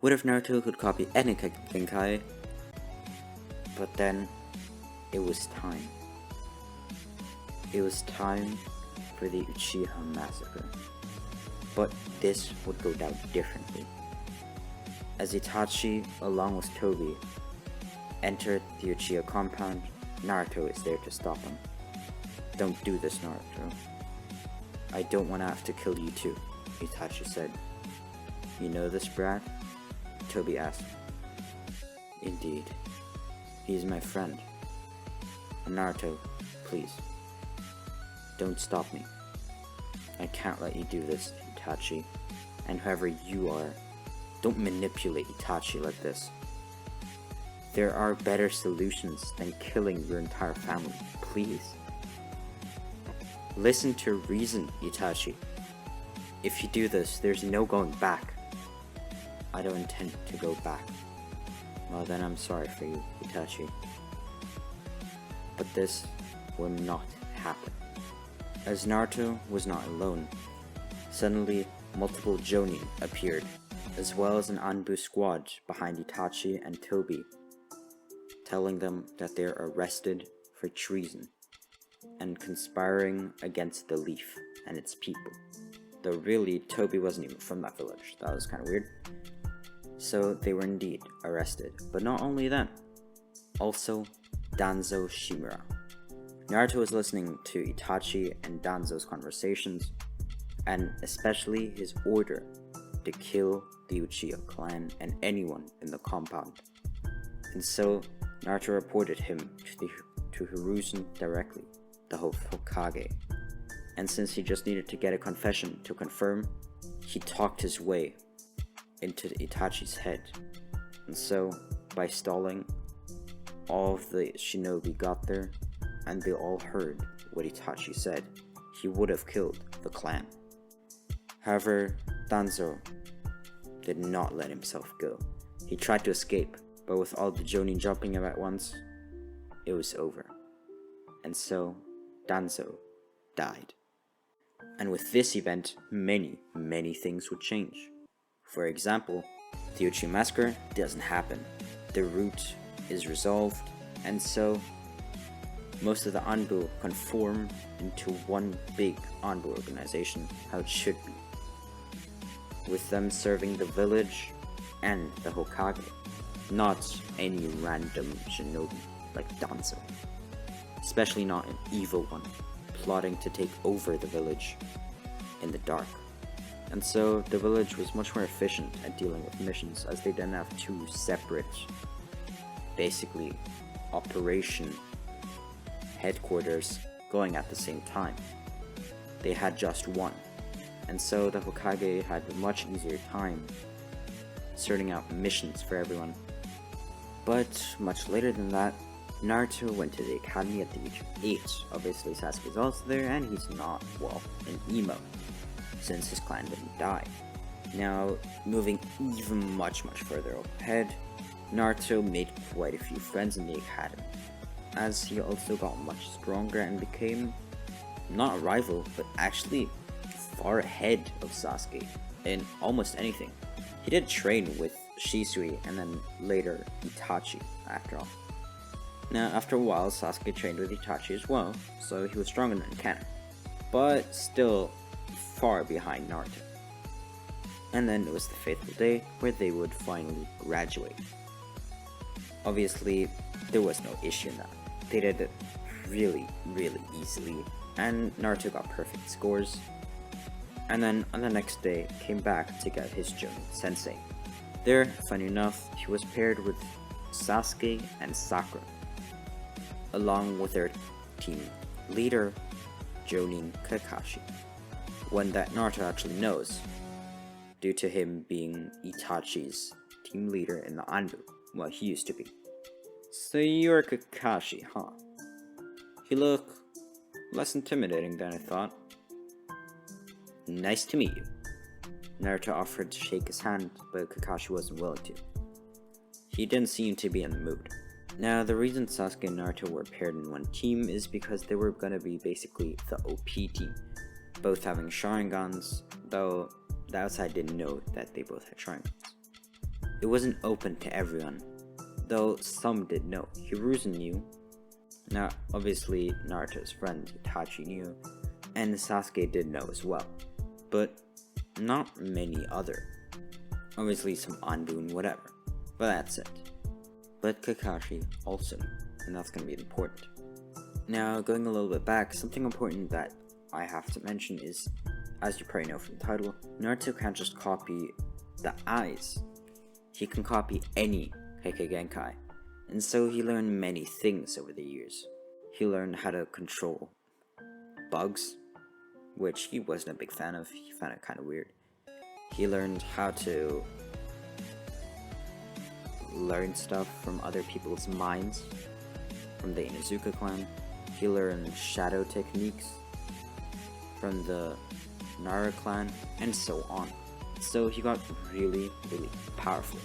What if Naruto could copy any genkai? But then, it was time. It was time for the Uchiha massacre. But this would go down differently. As Itachi, along with Tobi, entered the Uchiha compound, Naruto is there to stop him. Don't do this, Naruto. I don't want to have to kill you too, Itachi said. You know this brat? Tobi asked. Indeed. He's my friend. Naruto, please. Don't stop me. I can't let you do this, Itachi. And whoever you are, don't manipulate Itachi like this. There are better solutions than killing your entire family, please. Listen to reason, Itachi. If you do this, there's no going back. I don't intend to go back. Well then I'm sorry for you, Itachi. But this will not happen. As Naruto was not alone, suddenly multiple Jonin appeared, as well as an Anbu squad behind Itachi and Tobi, telling them that they are arrested for treason and conspiring against the Leaf and its people. Though really, Tobi wasn't even from that village. That was kind of weird. So they were indeed arrested. But not only them, also Danzo Shimura. Naruto was listening to Itachi and Danzo's conversations, and especially his order to kill the Uchiha clan and anyone in the compound. And so Naruto reported him to Hiruzen directly, the Hokage. And since he just needed to get a confession to confirm, he talked his way into Itachi's head. And so, by stalling, all of the shinobi got there, and they all heard what Itachi said. He would have killed the clan. However, Danzo did not let himself go. He tried to escape, but with all the Jonin jumping him at once, it was over. And so, Danzo died. And with this event, many things would change. For example, the Uchiha massacre doesn't happen. The root is resolved, and so most of the Anbu conform into one big Anbu organization, how it should be, with them serving the village and the Hokage, not any random shinobi like Danzo, especially not an evil one plotting to take over the village in the dark. And so the village was much more efficient at dealing with missions, as they didn't have two separate, basically, operation headquarters going at the same time. They had just one, and so the Hokage had a much easier time sorting out missions for everyone. But much later than that, Naruto went to the academy at the age of 8. Obviously Sasuke's also there, and he's not, well, an emo, since his clan didn't die. Now, moving even much further ahead, Naruto made quite a few friends in the academy, as he also got much stronger and became not a rival, but actually far ahead of Sasuke in almost anything. He did train with Shisui and then later Itachi after all. Now, after a while, Sasuke trained with Itachi as well, so he was stronger than canon, but still far behind Naruto. And then it was the fateful day where they would finally graduate. Obviously, there was no issue in that. They did it really easily, and Naruto got perfect scores. And then on the next day, came back to get his Jonin Sensei. There, funny enough, he was paired with Sasuke and Sakura, along with their team leader, Jonin Kakashi, one that Naruto actually knows, due to him being Itachi's team leader in the Anbu. Well, he used to be. So you're Kakashi, huh? You look less intimidating than I thought. Nice to meet you. Naruto offered to shake his hand, but Kakashi wasn't willing to. He didn't seem to be in the mood. Now, the reason Sasuke and Naruto were paired in one team is because they were gonna be basically the OP team, both having Sharingans, though the outside didn't know that they both had Sharingans. It wasn't open to everyone, though some did know. Hiruzen knew. Now, obviously, Naruto's friend Itachi knew, and Sasuke did know as well, but not many other. Obviously, some Anbu and whatever, but that's it. But Kakashi also knew, and that's going to be important. Now, going a little bit back, something important that I have to mention is, as you probably know from the title, Naruto can't just copy the eyes. He can copy any kekkei genkai, and so he learned many things over the years. He learned how to control bugs, which he wasn't a big fan of. He found it kind of weird. He learned how to learn stuff from other people's minds, from the Inuzuka clan. He learned shadow techniques from the Nara clan, and so on. So he got really, really powerful.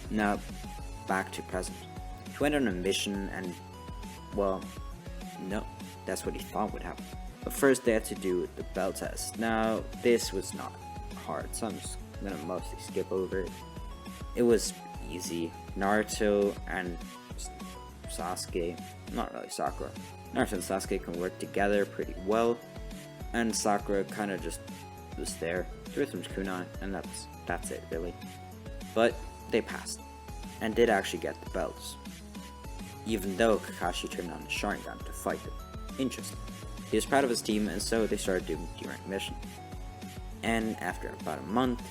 Now, back to present. He went on a mission and, well, no, that's what he thought would happen. But first they had to do the bell test. Now, this was not hard, so I'm just gonna mostly skip over it. It was easy. Naruto and Sasuke, not really Sakura, Naruto and Sasuke can work together pretty well, and Sakura kind of just was there, threw some kunai, and that's it really. But they passed, and did actually get the belts, even though Kakashi turned on his Sharingan to fight them. Interesting. He was proud of his team, and so they started doing the D-rank mission. And after about a month,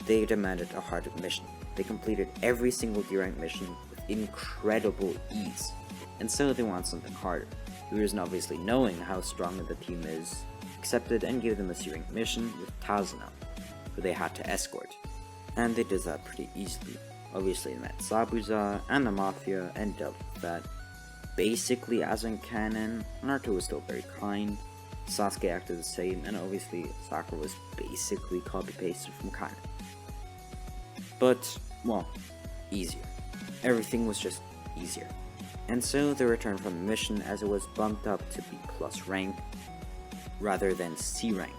they demanded a harder mission. They completed every single D-rank mission with incredible ease, and so they want something harder. Hiruzen, obviously knowing how strong the team is, accepted and gave them a C-rank mission with Tazuna, who they had to escort. And they did that pretty easily. Obviously they met Zabuza and the Mafia and dealt with that. Basically, as in canon, Naruto was still very kind, Sasuke acted the same, and obviously Sakura was basically copy-pasted from canon. But, well, easier. Everything was just easier. And so they returned from the mission as it was bumped up to B+ rank, rather than C rank.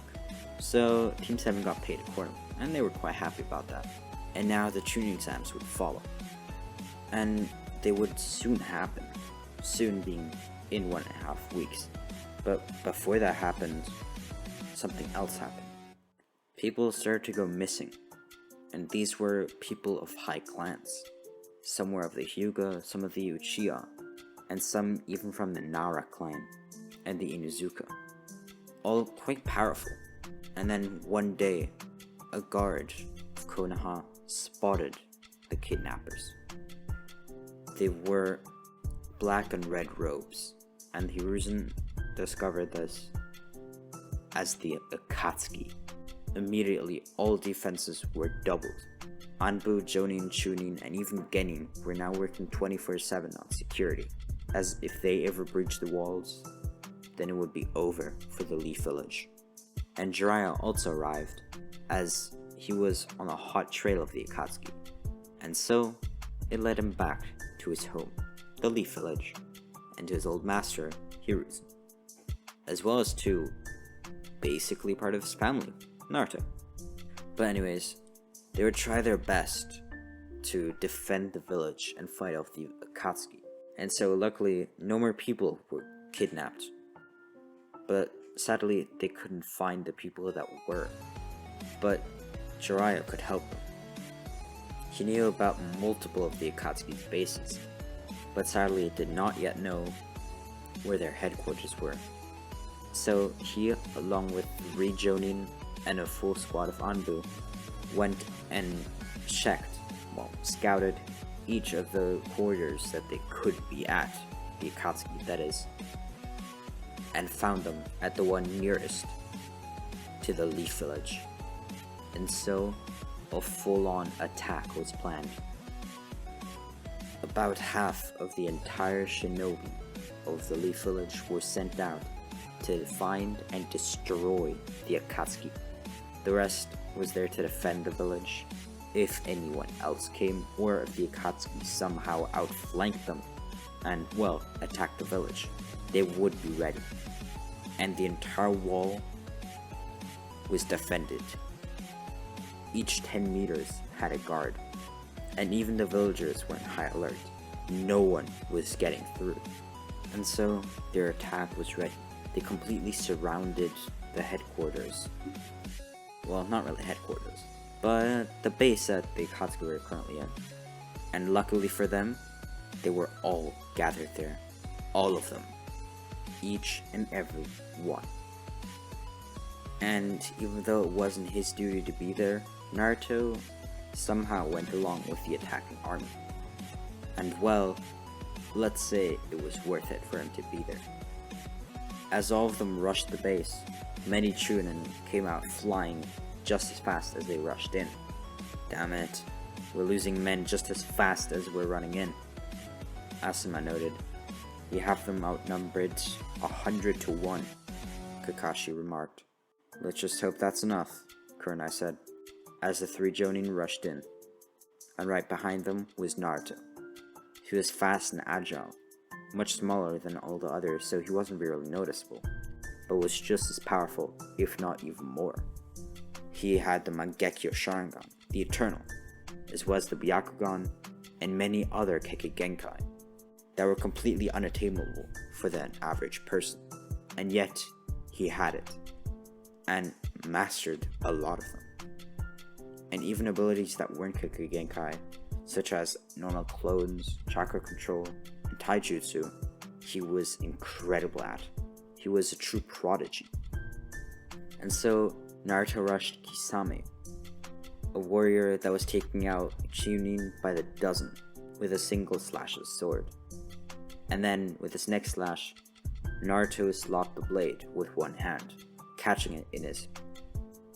So Team 7 got paid accordingly, and they were quite happy about that. And now the tuning exams would follow. And they would soon happen. Soon being in 1.5 weeks. But before that happened, something else happened. People started to go missing. And these were people of high clans. Some were of the Hyuga, some of the Uchiha, and some even from the Nara clan and the Inuzuka. All quite powerful. And then one day, a guard of Konoha spotted the kidnappers. They wore black and red robes, and Hiruzen discovered this as the Akatsuki. Immediately, all defenses were doubled. Anbu, Jonin, Chunin, and even Genin were now working 24/7 on security, as if they ever breached the walls, then it would be over for the Leaf Village. And Jiraiya also arrived, as he was on a hot trail of the Akatsuki, and so it led him back to his home, the Leaf Village, and to his old master, Hiruzen, as well as to basically part of his family, Naruto. But anyways, they would try their best to defend the village and fight off the Akatsuki. And so luckily, no more people were kidnapped. But sadly, they couldn't find the people that were. But Jiraiya could help them. He knew about multiple of the Akatsuki's bases, but sadly did not yet know where their headquarters were. So he, along with 3 Jonin and a full squad of Anbu, went and scouted each of the quarters that they could be at, the Akatsuki that is, and found them at the one nearest to the Leaf Village. And so, a full-on attack was planned. About half of the entire shinobi of the Leaf Village were sent out to find and destroy the Akatsuki. The rest was there to defend the village if anyone else came, or if the Akatsuki somehow outflanked them and, well, attacked the village. They would be ready. And the entire wall was defended. Each 10 meters had a guard. and even the villagers were in high alert. No one was getting through. And so their attack was ready. They completely surrounded the headquarters. Well, not really headquarters, but the base that the Akatsuki were currently in. And luckily for them, they were all gathered there. All of them. Each and every one. And even though it wasn't his duty to be there, Naruto somehow went along with the attacking army. And well, let's say it was worth it for him to be there. As all of them rushed the base, many Chunin came out flying just as fast as they rushed in. Damn it, we're losing men just as fast as we're running in. Asuma noted, we have them outnumbered 100 to 1, Kakashi remarked. Let's just hope that's enough, Kurenai said, as the 3 Jonin rushed in. And right behind them was Naruto. He was fast and agile, much smaller than all the others, so he wasn't really noticeable, but was just as powerful, if not even more. He had the Mangekyo Sharingan, the Eternal, as well as the Byakugan, and many other kekkei genkai that were completely unattainable for the average person, and yet he had it, and mastered a lot of them. And even abilities that weren't kekkei genkai, such as normal clones, chakra control, and taijutsu, he was incredible at. He was a true prodigy. And so Naruto rushed Kisame, a warrior that was taking out Chunin by the dozen with a single slash of sword. And then with his next slash, Naruto slapped the blade with one hand, catching it in his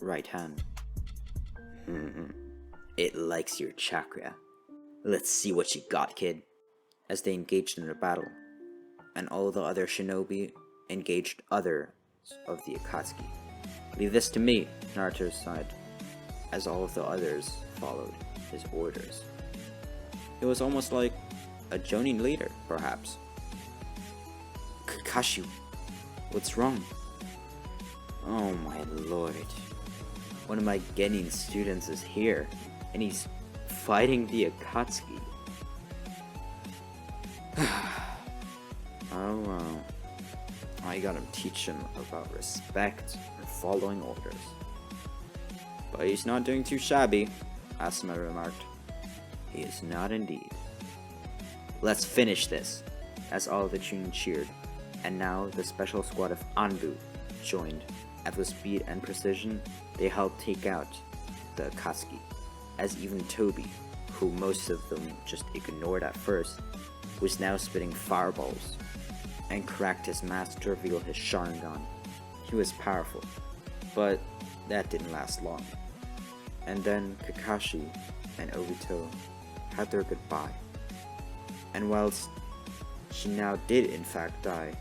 right hand. It likes your chakra. Let's see what you got, kid. As they engaged in a battle, and all the other shinobi engaged others of the Akatsuki. Leave this to me, Naruto sighed, as all of the others followed his orders. It was almost like a Jonin leader, perhaps. Kakashi, what's wrong? Oh my lord. One of my Genin students is here, and he's fighting the Akatsuki. Oh well. I gotta teach him about respect and following orders. But he's not doing too shabby, Asuma remarked. He is not indeed. Let's finish this, as all the Chunin cheered, and now the special squad of Anbu joined. At the speed and precision, they helped take out the Akatsuki, as even Toby, who most of them just ignored at first, was now spitting fireballs, and cracked his mask to reveal his Sharingan. He was powerful, but that didn't last long. And then Kakashi and Obito had their goodbye. And whilst she now did in fact die,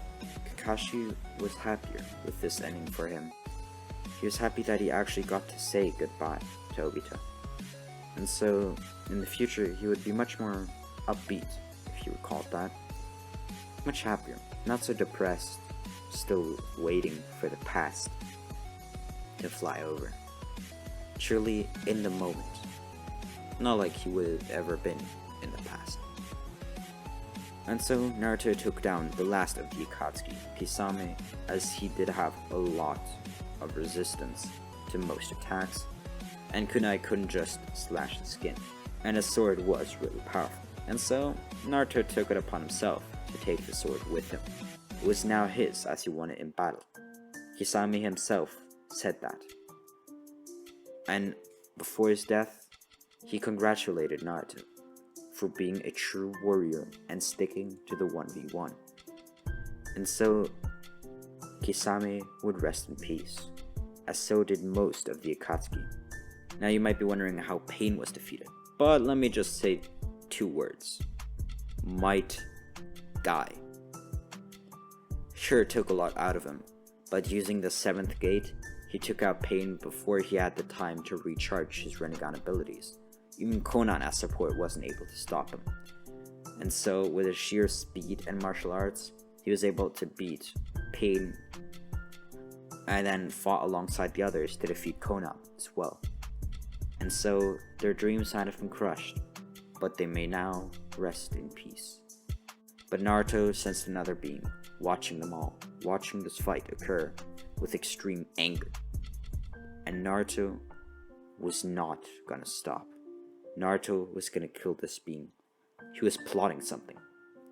Kakashi was happier with this ending for him. He was happy that he actually got to say goodbye to Obito. And so, in the future, he would be much more upbeat, if you would call it that. Much happier, not so depressed, still waiting for the past to fly over. Truly in the moment, not like he would have ever been in the past. And so Naruto took down the last of the Akatsuki, Kisame, as he did have a lot of resistance to most attacks, and Kunai couldn't just slash the skin, and his sword was really powerful. And so Naruto took it upon himself to take the sword with him. It was now his as he won it in battle. Kisame himself said that. And before his death, he congratulated Naruto for being a true warrior and sticking to the 1v1. And so Kisame would rest in peace, as so did most of the Akatsuki. Now you might be wondering how Pain was defeated, but let me just say 2 words. Might die. Sure, it took a lot out of him, but using the 7th gate, he took out Pain before he had the time to recharge his Rinnegan abilities. Even Konan as support wasn't able to stop him. And so, with his sheer speed and martial arts, he was able to beat Pain, and then fought alongside the others to defeat Konan as well. And so, their dreams had been crushed, but they may now rest in peace. But Naruto sensed another being, watching them all, watching this fight occur with extreme anger. And Naruto was not gonna stop. Naruto was gonna kill this being. He was plotting something,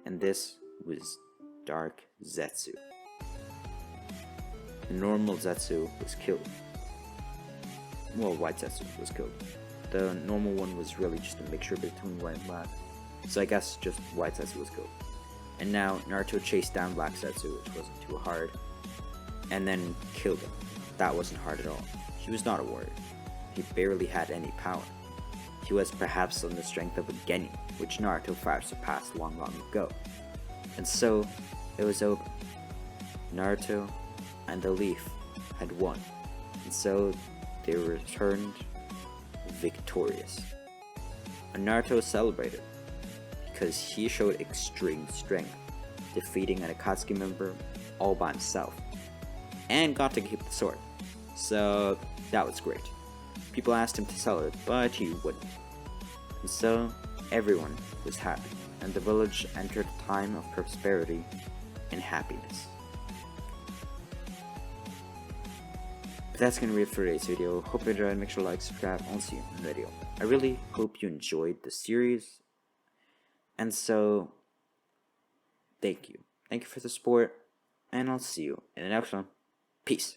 and this was Dark Zetsu. The normal Zetsu was killed. Well, White Zetsu was killed. The normal one was really just a mixture between white and black. So I guess just White Zetsu was killed. And now Naruto chased down Black Zetsu, which wasn't too hard, and then killed him. That wasn't hard at all. He was not a warrior. He barely had any power. He was perhaps on the strength of a genin, which Naruto far surpassed long ago. And so, it was over. Naruto and the Leaf had won, and so they returned victorious. And Naruto celebrated, because he showed extreme strength, defeating an Akatsuki member all by himself, and got to keep the sword. So that was great. People asked him to sell it, but he wouldn't. And so everyone was happy, and the village entered a time of prosperity and happiness. But that's gonna be it for today's video. Hope you enjoyed. Make sure to like, subscribe, and I'll see you in the video. I really hope you enjoyed the series. And so, thank you. Thank you for the support, and I'll see you in the next one. Peace.